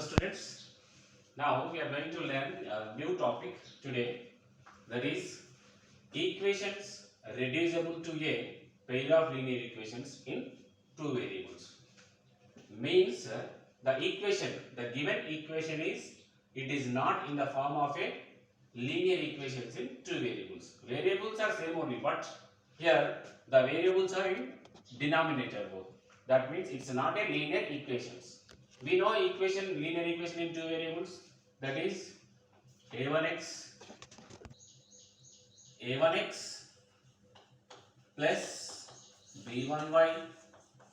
students. Now we are going to learn a new topic today, that is equations reducible to a pair of linear equations in two variables. Means the given equation is not in the form of a linear equations in two variables. Variables are same only, but here the variables are in denominator both. That means it's not a linear equations. We know linear equation in two variables, that is a1x plus b1y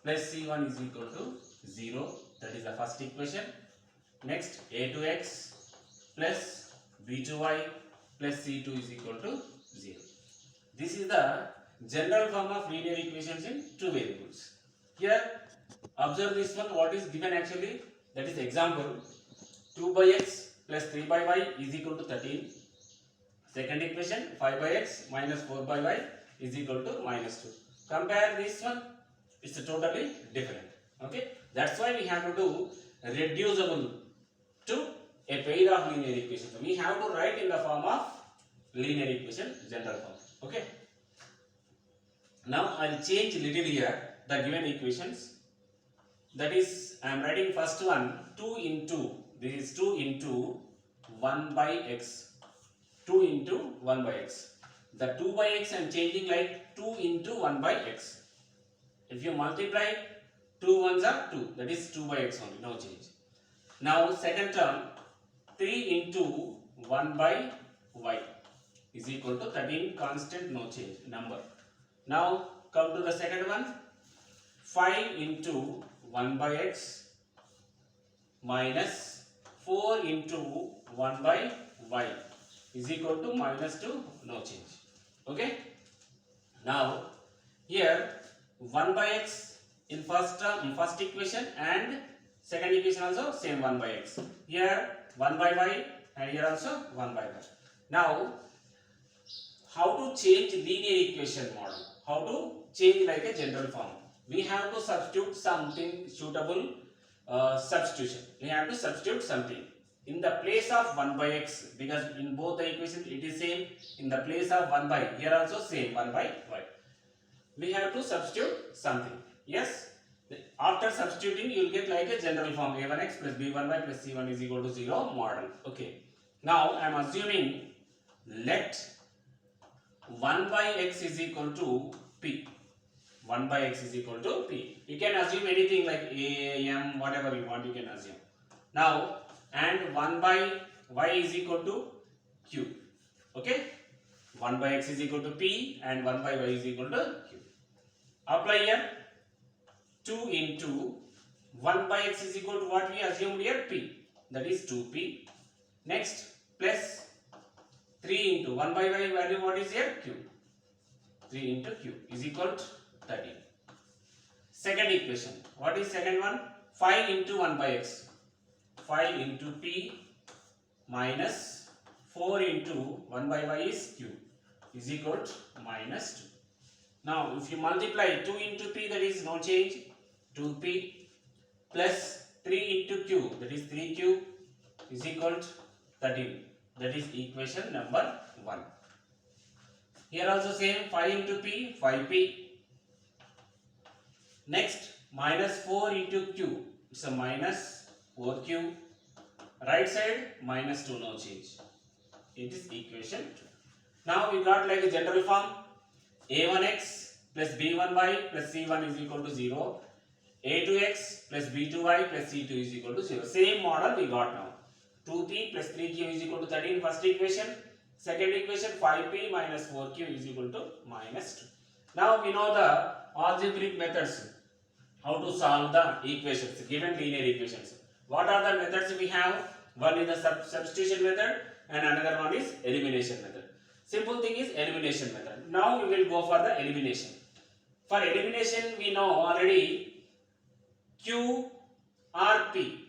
plus c1 is equal to 0. That is the first equation. Next, a2x plus b2y plus c2 is equal to 0. This is the general form of linear equations in two variables. Here, observe this one, what is given actually, that is example 2 by x plus 3 by y is equal to 13. Second equation 5 by x minus 4 by y is equal to minus 2. Compare this one, it's totally different. Okay, that's why we have to do reducible to a pair of linear equations. We have to write in the form of linear equation, general form. Okay, now I'll change little here the given equations. That is, I am writing first one 2 into, this is 2 into 1 by x, 2 into 1 by x. The 2 by x I am changing like 2 into 1 by x. If you multiply 2 ones are 2, that is 2 by x only, no change. Now second term 3 into 1 by y is equal to 13, constant, no change number. Now come to the second one, 5 into 1 by x minus 4 into 1 by y is equal to minus 2, no change. Okay. Now here 1 by x in first term, first equation, and second equation also same 1 by x. Here 1 by y and here also 1 by y. Now how to change linear equation model? How to change like a general form? We have to substitute something suitable substitution. We have to substitute something in the place of 1 by x, because in both the equations it is same. In the place of 1 by, here also same 1 by y. We have to substitute something. Yes. After substituting, you will get like a general form a1x plus b1y plus c1 is equal to 0 model. Okay. Now I am assuming let 1 by x is equal to p. 1 by x is equal to p. You can assume anything like a, m, whatever you want, you can assume. Now, and 1 by y is equal to q. Okay. 1 by x is equal to p and 1 by y is equal to q. Apply here 2 into 1 by x is equal to what we assumed here, p. That is 2p. Next, plus 3 into 1 by y value, what is here, q. 3 into q is equal to 13. Second equation, what is second one? 5 into 1 by x. 5 into p minus 4 into 1 by y is q is equal to minus 2. Now if you multiply 2 into p, that is no change, 2p plus 3 into q, that is 3q is equal to 13. That is equation number 1. Here also same, 5 into p, 5p. Next, minus 4 into q, it's a minus 4q. Right side, minus 2, no change. It is equation 2. Now we got like a general form, a1x plus b1y plus c1 is equal to 0. a2x plus b2y plus c2 is equal to 0. Same model we got now. 2p plus 3q is equal to 13, first equation. Second equation, 5p minus 4q is equal to minus 2. Now we know the algebraic methods, how to solve the equations, given linear equations. What are the methods we have? One is the substitution method and another one is elimination method. Simple thing is elimination method. Now we will go for the elimination. For elimination, we know already q or p.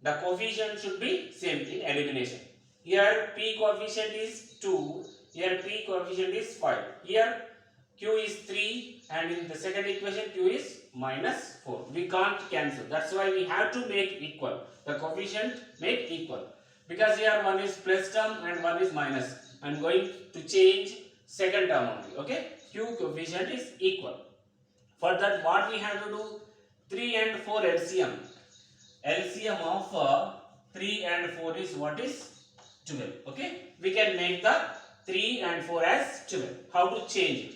The coefficient should be same in elimination. Here p coefficient is 2, here p coefficient is 5. Here q is 3 and in the second equation q is minus 4. We can't cancel. That's why we have to make equal. the coefficient make equal. Because here one is plus term and one is minus. I am going to change second term only. Okay, q coefficient is equal. For that, what we have to do? 3 and 4 LCM. LCM of 3 and 4 is what is 12. Okay, we can make the 3 and 4 as 12. How to change it?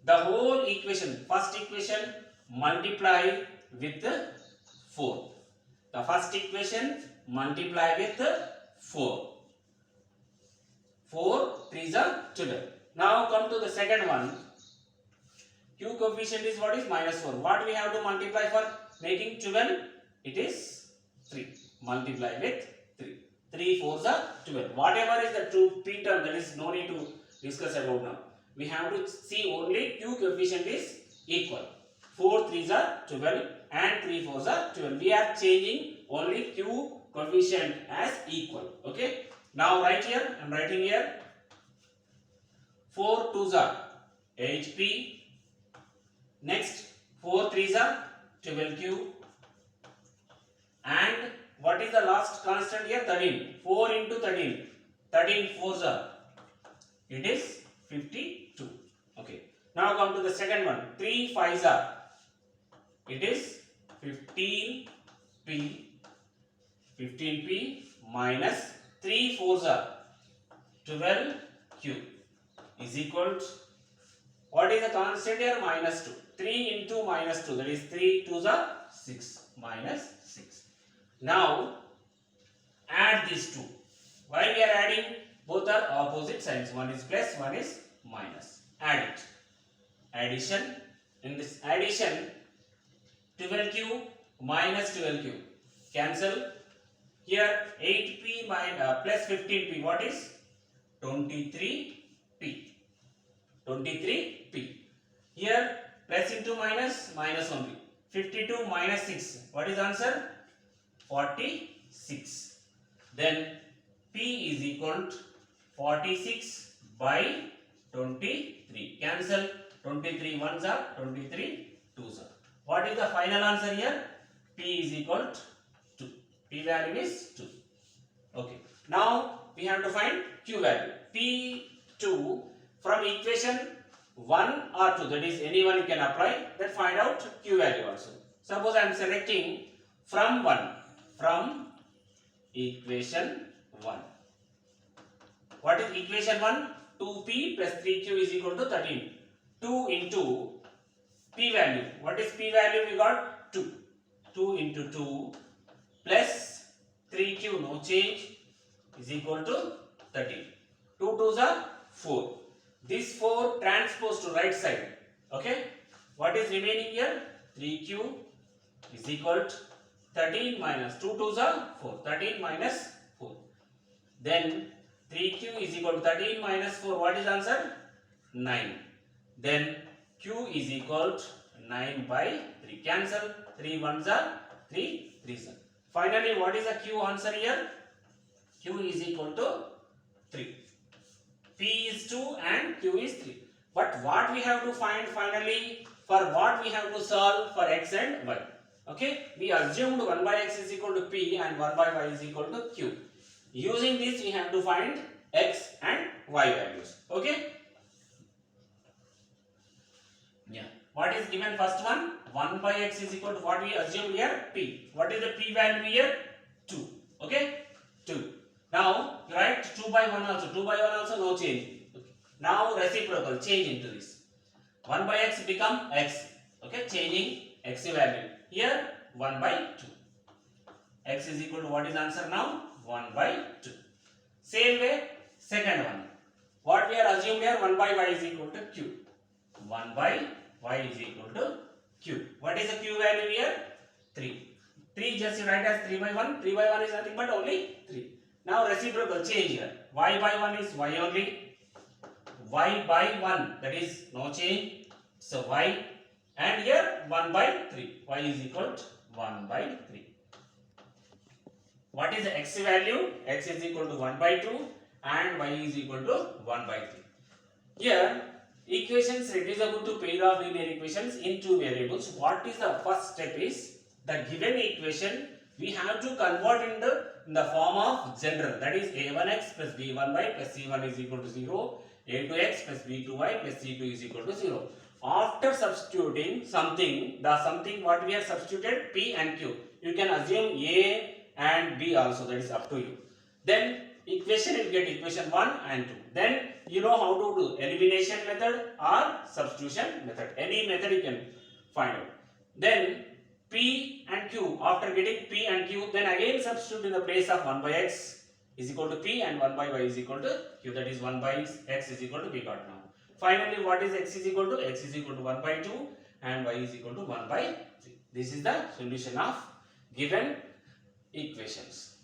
The whole equation, first equation, multiply with 4. The first equation multiply with 4. 4 3s are 12. Now come to the second one. Q coefficient is what is minus 4. What we have to multiply for making 12? It is 3. Multiply with 3. 3 4s are 12. Whatever is the true p term, there is no need to discuss about now. We have to see only Q coefficient is equal. 4 3s are 12 and 3 4s are 12. We are changing only Q coefficient as equal. Okay. Now write here. I am writing here. 4 2s are 8p. Next 4 3s are 12q. And what is the last constant here? 13. 4 into 13. 13 4s are. It is 52. Okay. Now come to the second one. 3 5s are. It is 15p. 15p minus 3 4s are. 12q is equal to, what is the constant here? Minus 2. 3 into minus 2, that is 3 2s are 6, minus 6. Now add these two. Why we are adding? Both are opposite signs. One is plus, one is minus. Add it. Addition. In this addition, 12q minus 12q. Cancel. Here 8p plus 15p. What is? 23p. 23p. Here plus into minus, minus only. 52 minus 6. What is answer? 46. Then p is equal to 46 by 23. Cancel. 23 ones are, 23 twos are. What is the final answer here? P is equal to 2. P value is 2. Okay. Now we have to find Q value. P2 from equation 1 or 2, that is any one you can apply, then find out Q value also. Suppose I am selecting from 1, from equation 1. What is equation 1? 2p plus 3q is equal to 13. 2 into p value. What is p value? We got 2. 2 into 2 plus 3q, no change, is equal to 13. 2 2s are 4. This 4 transpose to right side. Okay. What is remaining here? 3q is equal to 13 minus 2 2s are 4. 13 minus 4. Then 3q is equal to 13 minus 4. What is answer? 9. Then q is equal to 9 by 3. Cancel. 3 1s are 3 3s are. Finally, what is the q answer here? Q is equal to 3. P is 2 and Q is 3. But what we have to find finally, for what we have to solve for x and y. Okay, we assumed 1 by x is equal to P and 1 by y is equal to Q. Using this, we have to find x and y values. Okay. Yeah. What is given first one? 1 by x is equal to what we assumed here? P. What is the P value here? 2. Okay. 2. Now you write 2 by 1 also. 2 by 1 also no change. Okay. Now reciprocal, change into this. 1 by x become x. Okay, changing x value. Here 1 by 2. X is equal to what is answer now? 1 by 2. Same way, second one. What we are assumed here? 1 by y is equal to q. 1 by y is equal to q. What is the q value here? 3. 3 just you write as 3 by 1. 3 by 1 is nothing but only 3. Now reciprocal, change here. Y by 1 is y only. Y by 1, that is no change. So y, and here 1 by 3. Y is equal to 1 by 3. What is the x value? X is equal to 1 by 2 and y is equal to 1 by 3. Here equations reducible to pair of linear equations in two variables. What is the first step is the given equation we have to convert in the form of general, that is a1x plus b1y plus c1 is equal to 0, a2x plus b2y plus c2 is equal to 0. After substituting something, the something what we have substituted, p and q, you can assume a and b also, that is up to you. Then equation will get equation 1 and 2. Then you know how to do elimination method or substitution method. Any method you can find out. Then p and q, after getting p and q, then again substitute in the place of 1 by x is equal to p and 1 by y is equal to q, that is 1 by x is equal to we got now. Finally, what is x is equal to? X is equal to 1 by 2 and y is equal to 1 by 3. This is the solution of given equations.